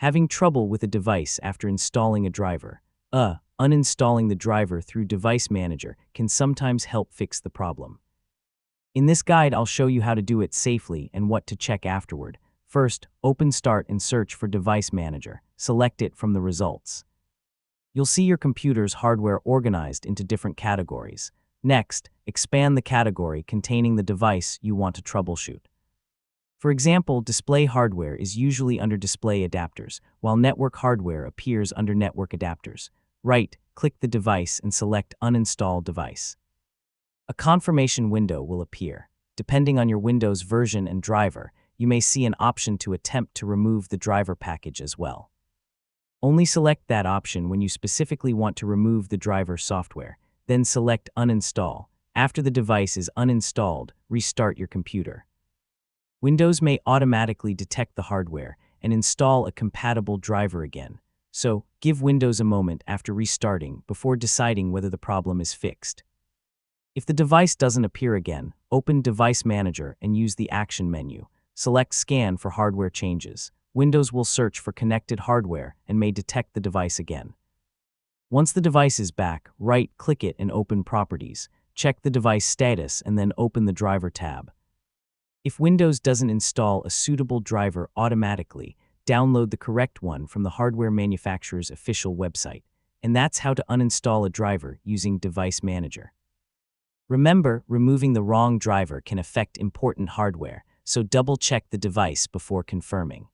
Having trouble with a device after installing a driver. Uninstalling the driver through Device Manager can sometimes help fix the problem. In this guide, I'll show you how to do it safely and what to check afterward. First, open Start and search for Device Manager. Select it from the results. You'll see your computer's hardware organized into different categories. Next, expand the category containing the device you want to troubleshoot. For example, display hardware is usually under display adapters, while network hardware appears under network adapters. Right-click the device and select Uninstall Device. A confirmation window will appear. Depending on your Windows version and driver, you may see an option to attempt to remove the driver package as well. Only select that option when you specifically want to remove the driver software, then select Uninstall. After the device is uninstalled, restart your computer. Windows may automatically detect the hardware and install a compatible driver again, so give Windows a moment after restarting before deciding whether the problem is fixed. If the device doesn't appear again, open Device Manager and use the Action menu. Select Scan for hardware changes. Windows will search for connected hardware and may detect the device again. Once the device is back, right-click it and open Properties. Check the device status and then open the Driver tab. If Windows doesn't install a suitable driver automatically, download the correct one from the hardware manufacturer's official website. And that's how to uninstall a driver using Device Manager. Remember, removing the wrong driver can affect important hardware, so double-check the device before confirming.